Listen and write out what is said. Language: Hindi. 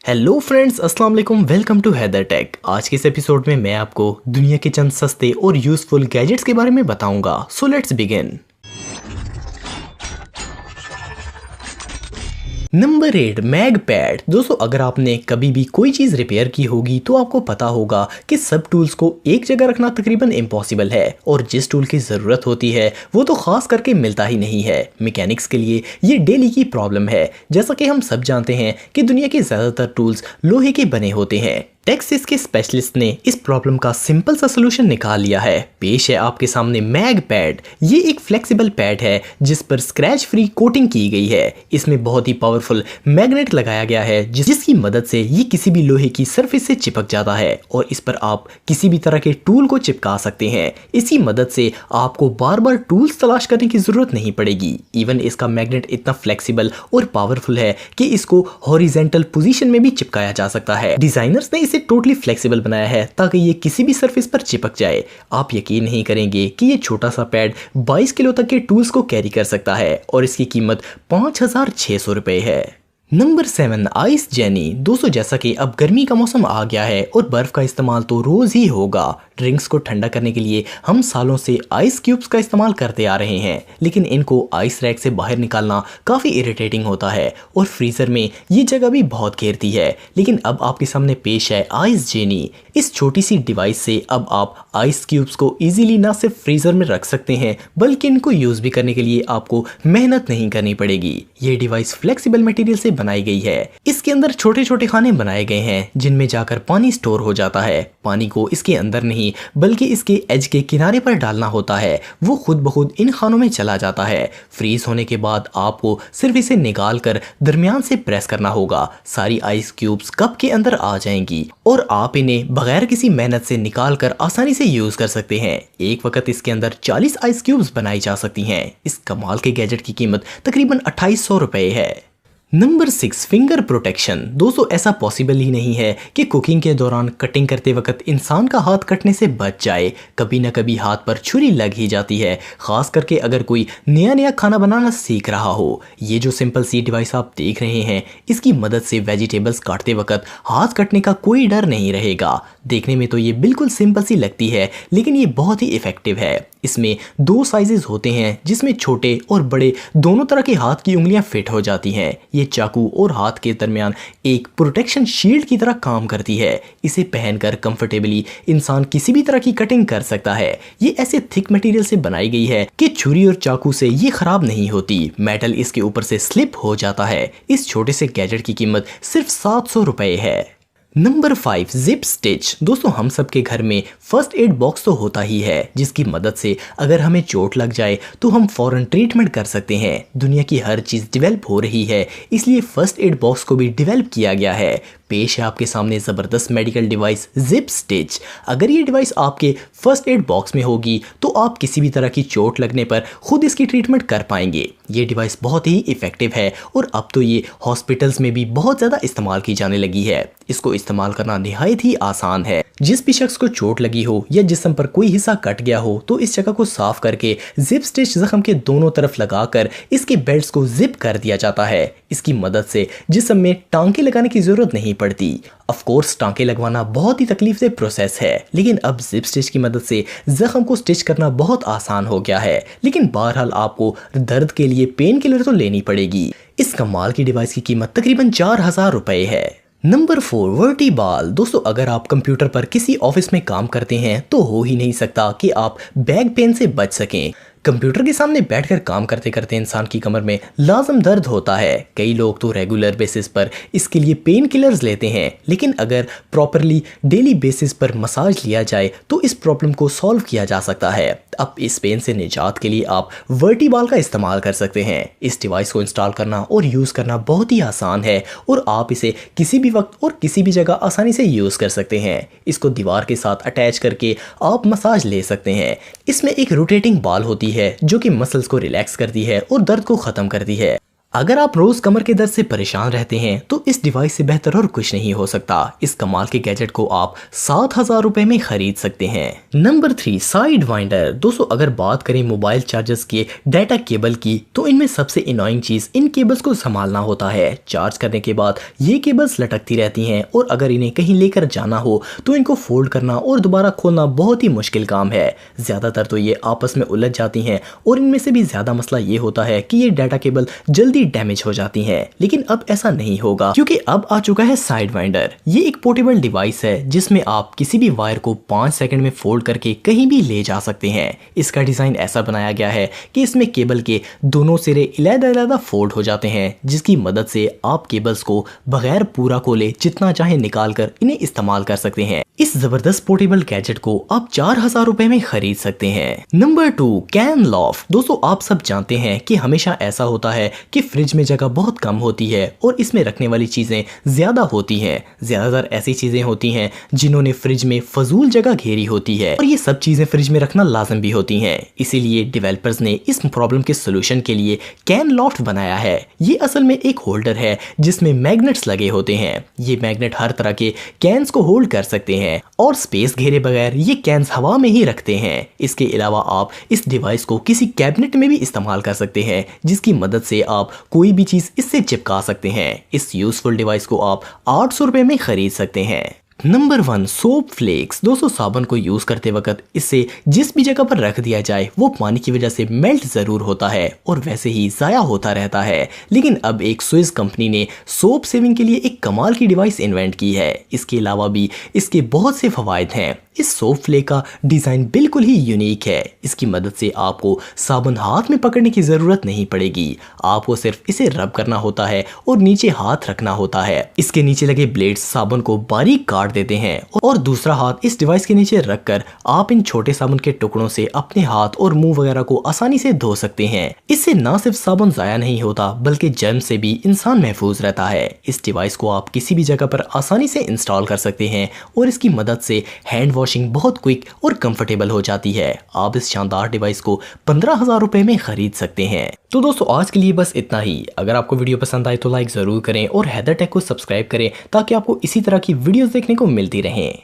हेलो फ्रेंड्स, अस्सलाम वालेकुम। Welcome to Haider Tech. आज के इस एपिसोड में मैं आपको दुनिया के चंद सस्ते और यूजफुल गैजेट्स के बारे में बताऊंगा। So let's begin. Number 8, mag pad. दोस्तों, अगर आपने कभी भी कोई चीज़ रिपेयर की होगी तो आपको पता होगा कि सब टूल्स को एक जगह रखना तकरीबन इम्पॉसिबल है और जिस टूल की ज़रूरत होती है वो तो खास करके मिलता ही नहीं है। मैकेनिक्स के लिए ये डेली की प्रॉब्लम है। जैसा कि हम सब जानते हैं कि दुनिया के ज़्यादातर टूल्स लोहे के बने होते हैं। टेक्सिस के स्पेशलिस्ट ने इस प्रॉब्लम का सिंपल सा सोल्यूशन निकाल लिया है। पेश है आपके सामने मैग पैड। ये एक फ्लेक्सिबल पैड है जिस पर स्क्रैच फ्री कोटिंग की गई है। इसमें बहुत ही पावरफुल मैग्नेट लगाया गया है जिसकी मदद से ये किसी भी लोहे की सरफेस से चिपक जाता है और इस पर आप किसी भी तरह के टूल को चिपका सकते हैं। इसी मदद से आपको बार बार टूल्स तलाश करने की जरूरत नहीं पड़ेगी। इवन इसका मैग्नेट इतना फ्लेक्सिबल और पावरफुल है कि इसको हॉरिजेंटल पोजीशन में भी चिपकाया जा सकता है। डिजाइनर्स ने इसे टोटली फ्लेक्सिबल बनाया है ताकि ये किसी भी सरफेस पर चिपक जाए। आप यकीन नहीं करेंगे कि ये छोटा सा पैड 22 किलो तक के टूल्स को कैरी कर सकता है और इसकी कीमत 5,600 रुपए है। Number 7, ice jenny. दोस्तों, जैसा कि अब गर्मी का मौसम आ गया है और बर्फ का इस्तेमाल तो रोज ही होगा। ड्रिंक्स को ठंडा करने के लिए हम सालों से आइस क्यूब्स का इस्तेमाल करते आ रहे हैं, लेकिन इनको आइस रैक से बाहर निकालना काफ़ी इरिटेटिंग होता है और फ्रीज़र में ये जगह भी बहुत घेरती है। लेकिन अब आपके सामने पेश है आइस जेनी। इस छोटी सी डिवाइस से अब आप आइस क्यूब्स को इजीली ना सिर्फ फ्रीज़र में रख सकते हैं बल्कि इनको यूज़ भी करने के लिए आपको मेहनत नहीं करनी पड़ेगी। ये डिवाइस फ्लेक्सिबल मटेरियल से बनाई गई है। इसके अंदर छोटे छोटे खाने बनाए गए हैं जिनमें जाकर पानी स्टोर हो जाता है। पानी को इसके अंदर नहीं बल्कि इसके एज के किनारे पर डालना होता है। वो खुद ब खुद इन खानों में चला जाता है। फ्रीज होने के बाद आपको सिर्फ इसे निकाल कर दरमियान से प्रेस करना होगा। सारी आइस क्यूब्स कप के अंदर आ जाएंगी और आप इन्हें बगैर किसी मेहनत से निकाल कर आसानी से यूज कर सकते हैं। एक वक्त इसके अंदर 40 आइस क्यूब्स बनाई जा सकती हैं। इस कमाल के गैजेट की कीमत तकरीबन 2800 रुपए है। Number 6, finger protection. दोस्तों, ऐसा पॉसिबल ही नहीं है कि कुकिंग के दौरान कटिंग करते वक्त इंसान का हाथ कटने से बच जाए। कभी ना कभी हाथ पर छुरी लग ही जाती है, खास करके अगर कोई नया खाना बनाना सीख रहा हो। ये जो सिंपल सी डिवाइस आप देख रहे हैं, इसकी मदद से वेजिटेबल्स काटते वक्त हाथ कटने का कोई डर नहीं रहेगा। देखने में तो ये बिल्कुल सिंपल सी लगती है लेकिन ये बहुत ही इफेक्टिव है। इसमें 2 साइजेस होते हैं जिसमें छोटे और बड़े दोनों तरह के हाथ की उंगलियां फिट हो जाती हैं। ये चाकू और हाथ के दरमियान एक प्रोटेक्शन शील्ड की तरह काम करती है। इसे पहनकर कंफर्टेबली इंसान किसी भी तरह की कटिंग कर सकता है। ये ऐसे थिक मटेरियल से बनाई गई है कि छुरी और चाकू से ये खराब नहीं होती। मेटल इसके ऊपर से स्लिप हो जाता है। इस छोटे से गैजेट की कीमत सिर्फ 700 रुपए है। Number 5, zip stitch. दोस्तों, हम सब के घर में फर्स्ट एड बॉक्स तो होता ही है जिसकी मदद से अगर हमें चोट लग जाए तो हम फौरन ट्रीटमेंट कर सकते हैं। दुनिया की हर चीज़ डेवलप हो रही है, इसलिए फर्स्ट एड बॉक्स को भी डेवलप किया गया है। पेश है आपके सामने ज़बरदस्त मेडिकल डिवाइस जिप स्टिच। अगर ये डिवाइस आपके फर्स्ट एड बॉक्स में होगी तो आप किसी भी तरह की चोट लगने पर खुद इसकी ट्रीटमेंट कर पाएंगे। ये डिवाइस बहुत ही इफेक्टिव है और अब तो ये हॉस्पिटल्स में भी बहुत ज़्यादा इस्तेमाल की जाने लगी है। इसको इस्तेमाल करना निहायत ही आसान है। जिस भी शख्स को चोट लगी हो या जिस्म पर कोई हिस्सा कट गया हो तो इस जगह को साफ करके जिप स्टिच जख्म के दोनों तरफ लगाकर इसके बेल्ट्स को जिप कर दिया जाता है। इसकी मदद से जिस्म में टांके लगाने की जरूरत नहीं पड़ती। ऑफ कोर्स टांके लगवाना बहुत ही तकलीफ से प्रोसेस है, लेकिन अब जिप स्टिच की मदद से जख्म को स्टिच करना बहुत आसान हो गया है। लेकिन बहरहाल आपको दर्द के लिए पेन किलर तो लेनी पड़ेगी। इस कमाल की डिवाइस की कीमत तकरीबन 4,000 रुपए है। नंबर 4, वर्टीबाल। दोस्तों, अगर आप कंप्यूटर पर किसी ऑफिस में काम करते हैं तो हो ही नहीं सकता कि आप बैक पेन से बच सकें। कंप्यूटर के सामने बैठकर काम करते करते इंसान की कमर में लाजम दर्द होता है। कई लोग तो रेगुलर बेसिस पर इसके लिए पेन किलर्स लेते हैं, लेकिन अगर प्रॉपरली डेली बेसिस पर मसाज लिया जाए तो इस प्रॉब्लम को सॉल्व किया जा सकता है। अब इस पेन से निजात के लिए आप वर्टीबाल का इस्तेमाल कर सकते हैं। इस डिवाइस को इंस्टॉल करना और यूज़ करना बहुत ही आसान है और आप इसे किसी भी वक्त और किसी भी जगह आसानी से यूज़ कर सकते हैं। इसको दीवार के साथ अटैच करके आप मसाज ले सकते हैं। इसमें एक रोटेटिंग बॉल होती है जो कि मसल्स को रिलैक्स करती है और दर्द को ख़त्म करती है। अगर आप रोज कमर के दर्द से परेशान रहते हैं तो इस डिवाइस से बेहतर और कुछ नहीं हो सकता। इस कमाल के गैजेट को आप 7,000 रुपए में खरीद सकते हैं। Number 3, side winder. दोस्तों अगर बात करें मोबाइल चार्जर्स के डाटा केबल की तो इनमें सबसे इनोइंग चीज इन केबल्स को संभालना होता है। चार्ज करने के बाद ये केबल्स लटकती रहती हैं और अगर इन्हें कहीं लेकर जाना हो तो इनको फोल्ड करना और दोबारा खोलना बहुत ही मुश्किल काम है। ज्यादातर तो ये आपस में उलझ जाती हैं और इनमें से भी ज्यादा मसला ये होता है कि ये डाटा केबल जल्दी डैमेज हो जाती हैं। लेकिन अब ऐसा नहीं होगा क्योंकि अब आ चुका है साइड वाइंडर। ये एक पोर्टेबल डिवाइस है जिसमें आप किसी भी वायर को 5 सेकंड में फोल्ड करके कहीं भी ले जा सकते हैं। इसका डिजाइन ऐसा बनाया गया है कि इसमें केबल के दोनों सिरे अलग-अलग फोल्ड हो जाते हैं, जिसकी मदद से आप केबल्स को बगैर पूरा खोले जितना चाहे निकाल कर इन्हें इस्तेमाल कर सकते हैं। इस जबरदस्त पोर्टेबल गैजेट को आप 4,000 रुपए में खरीद सकते हैं। Number 2, can loft. दोस्तों आप सब जानते हैं कि हमेशा ऐसा होता है कि फ्रिज में जगह बहुत कम होती है और इसमें रखने वाली चीजें ज्यादा होती हैं। ज्यादातर ऐसी चीजें होती हैं जिन्होंने फ्रिज में फजूल जगह घेरी होती है और ये सब चीजें फ्रिज में रखना लाजम भी होती हैं। इसीलिए डेवलपर्स ने इस प्रॉब्लम के सोल्यूशन के लिए कैन लॉफ्ट बनाया है। ये असल में एक होल्डर है जिसमें मैग्नेट्स लगे होते हैं। ये मैग्नेट हर तरह के कैन्स को होल्ड कर सकते हैं और स्पेस घेरे बगैर ये कैन्स हवा में ही रखते हैं। इसके अलावा आप इस डिवाइस को किसी कैबिनेट में भी इस्तेमाल कर सकते हैं जिसकी मदद से आप कोई भी चीज इससे चिपका सकते हैं। इस यूजफुल डिवाइस को आप 800 रुपए में खरीद सकते हैं। Number 1, soap flakes. दोस्तों साबुन को यूज करते वक्त इसे जिस भी जगह पर रख दिया जाए वो पानी की वजह से मेल्ट जरूर होता है और वैसे ही जाया होता रहता है। लेकिन अब एक स्विस कंपनी ने सोप सेविंग के लिए एक कमाल की डिवाइस इन्वेंट की है। इसके अलावा भी इसके बहुत से फवायद हैं। इस सोप फ्लेक का डिजाइन बिल्कुल ही यूनिक है। इसकी मदद से आपको साबुन हाथ में पकड़ने की जरूरत नहीं पड़ेगी। आपको सिर्फ इसे रब करना होता है और नीचे हाथ रखना होता है। इसके नीचे लगे ब्लेड्स साबुन को बारीक काट देते हैं और दूसरा हाथ इस डिवाइस के नीचे रखकर आप इन छोटे साबुन के टुकड़ों से अपने हाथ और मुंह वगैरह को आसानी से धो सकते हैं। इससे न सिर्फ साबुन जाया नहीं होता बल्कि जर्म से भी इंसान महफूज रहता है। इस डिवाइस को आप किसी भी जगह पर आसानी से इंस्टॉल कर सकते हैं और इसकी मदद से हैंड वॉशिंग बहुत क्विक और कंफर्टेबल हो जाती है। आप इस शानदार डिवाइस को 15,000 रुपए में खरीद सकते हैं। तो दोस्तों आज के लिए बस इतना ही। अगर आपको वीडियो पसंद आए तो लाइक जरूर करें और हैदर टेक को सब्सक्राइब करें ताकि आपको इसी तरह की वीडियोस देखने को मिलती रहें।